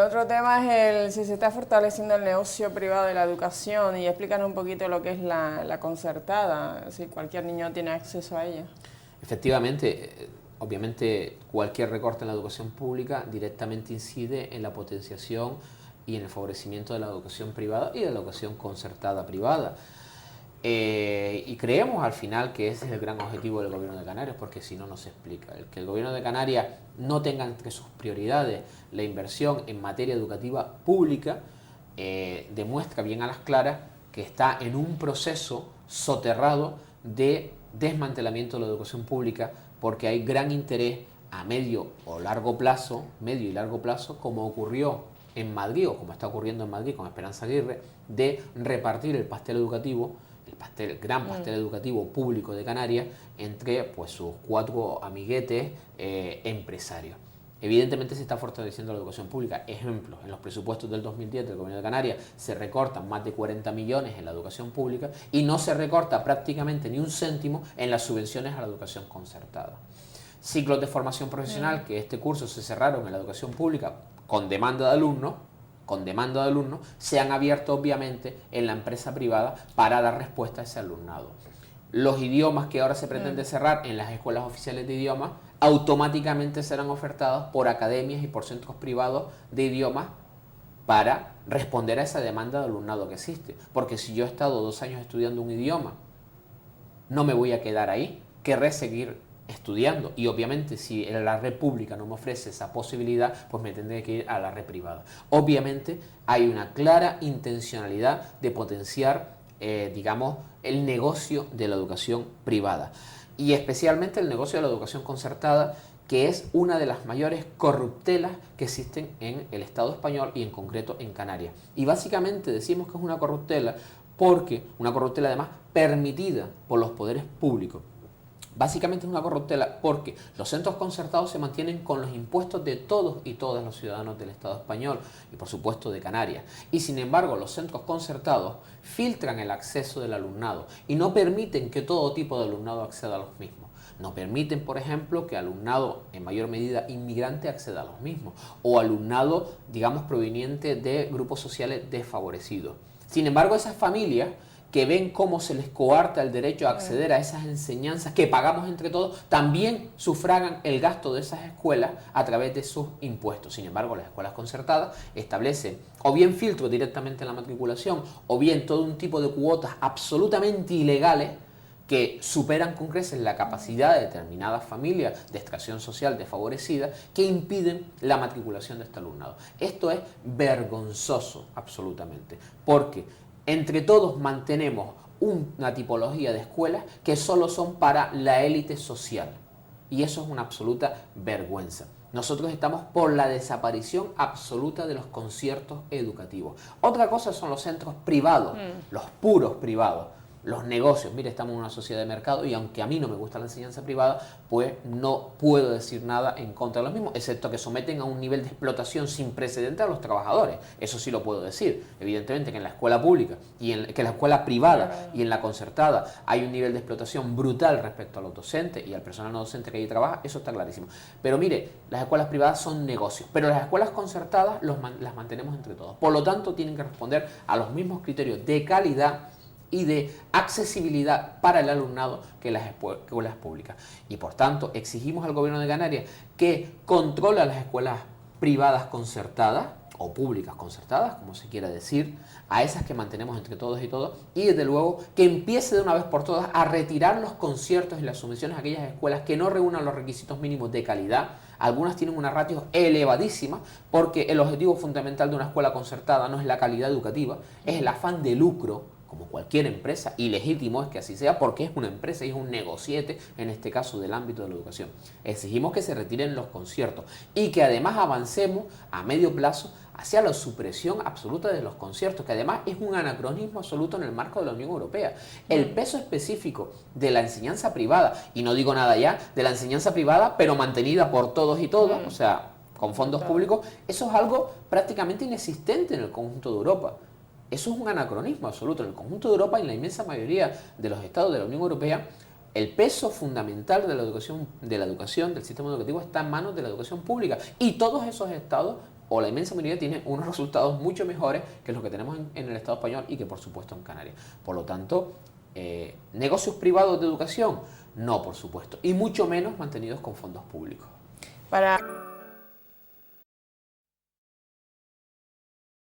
otro tema es si se está fortaleciendo el negocio privado de la educación, y explícanos un poquito lo que es la concertada, si cualquier niño tiene acceso a ella. Efectivamente, obviamente cualquier recorte en la educación pública directamente incide en la potenciación y en el favorecimiento de la educación privada y de la educación concertada privada. Y creemos al final que ese es el gran objetivo del Gobierno de Canarias, porque si no, no se explica. El que el Gobierno de Canarias no tenga entre sus prioridades la inversión en materia educativa pública demuestra bien a las claras que está en un proceso soterrado de desmantelamiento de la educación pública, porque hay gran interés a medio y largo plazo, como ocurrió en Madrid o como está ocurriendo en Madrid con Esperanza Aguirre, de repartir el pastel educativo, el gran pastel educativo público de Canarias, entre pues sus 4 amiguetes empresarios. Evidentemente se está fortaleciendo la educación pública. Ejemplo, en los presupuestos del 2010 del Gobierno de Canarias se recortan más de 40 millones en la educación pública y no se recorta prácticamente ni un céntimo en las subvenciones a la educación concertada. Ciclos de formación profesional que este curso se cerraron en la educación pública con demanda de alumnos, se han abierto obviamente en la empresa privada para dar respuesta a ese alumnado. Los idiomas que ahora se pretende cerrar en las escuelas oficiales de idiomas automáticamente serán ofertados por academias y por centros privados de idiomas para responder a esa demanda de alumnado que existe. Porque si yo he estado 2 años estudiando un idioma, no me voy a quedar ahí, querré seguir estudiando, y obviamente si la red pública no me ofrece esa posibilidad, pues me tendré que ir a la red privada. Obviamente hay una clara intencionalidad de potenciar, digamos, el negocio de la educación privada y especialmente el negocio de la educación concertada, que es una de las mayores corruptelas que existen en el Estado español y en concreto en Canarias. Y básicamente decimos que es una corruptela porque una corruptela además permitida por los poderes públicos. Básicamente es una corruptela porque los centros concertados se mantienen con los impuestos de todos y todas los ciudadanos del Estado español y por supuesto de Canarias. Y sin embargo los centros concertados filtran el acceso del alumnado y no permiten que todo tipo de alumnado acceda a los mismos. No permiten, por ejemplo, que alumnado en mayor medida inmigrante acceda a los mismos o alumnado, digamos, proveniente de grupos sociales desfavorecidos. Sin embargo, esas familias que ven cómo se les coarta el derecho a acceder a esas enseñanzas que pagamos entre todos, también sufragan el gasto de esas escuelas a través de sus impuestos. Sin embargo, las escuelas concertadas establecen o bien filtros directamente en la matriculación o bien todo un tipo de cuotas absolutamente ilegales que superan con creces la capacidad de determinadas familias de extracción social desfavorecida que impiden la matriculación de este alumnado. Esto es vergonzoso absolutamente, porque entre todos mantenemos una tipología de escuelas que solo son para la élite social. Y eso es una absoluta vergüenza. Nosotros estamos por la desaparición absoluta de los conciertos educativos. Otra cosa son los centros privados, los puros privados. Los negocios, mire, estamos en una sociedad de mercado y aunque a mí no me gusta la enseñanza privada, pues no puedo decir nada en contra de los mismos, excepto que someten a un nivel de explotación sin precedentes a los trabajadores. Eso sí lo puedo decir. Evidentemente que en la escuela pública, que en la escuela privada y en la concertada hay un nivel de explotación brutal respecto a los docentes y al personal no docente que allí trabaja, eso está clarísimo. Pero mire, las escuelas privadas son negocios, pero las escuelas concertadas las mantenemos entre todos. Por lo tanto, tienen que responder a los mismos criterios de calidad y de accesibilidad para el alumnado que las escuelas públicas. Y por tanto, exigimos al Gobierno de Canarias que controle a las escuelas privadas concertadas, o públicas concertadas, como se quiera decir, a esas que mantenemos entre todos y todos, y desde luego que empiece de una vez por todas a retirar los conciertos y las subvenciones a aquellas escuelas que no reúnan los requisitos mínimos de calidad. Algunas tienen una ratio elevadísima porque el objetivo fundamental de una escuela concertada no es la calidad educativa, es el afán de lucro, como cualquier empresa, y legítimo es que así sea porque es una empresa y es un negociete, en este caso del ámbito de la educación. Exigimos que se retiren los conciertos y que además avancemos a medio plazo hacia la supresión absoluta de los conciertos, que además es un anacronismo absoluto en el marco de la Unión Europea. El peso específico de la enseñanza privada, y no digo nada ya, de la enseñanza privada, pero mantenida por todos y todas, o sea, con fondos públicos, eso es algo prácticamente inexistente en el conjunto de Europa. Eso es un anacronismo absoluto. En el conjunto de Europa y en la inmensa mayoría de los estados de la Unión Europea, el peso fundamental de la educación, del sistema educativo, está en manos de la educación pública. Y todos esos estados o la inmensa mayoría tienen unos resultados mucho mejores que los que tenemos en el Estado español y que por supuesto en Canarias. Por lo tanto, negocios privados de educación, no, por supuesto, y mucho menos mantenidos con fondos públicos. Para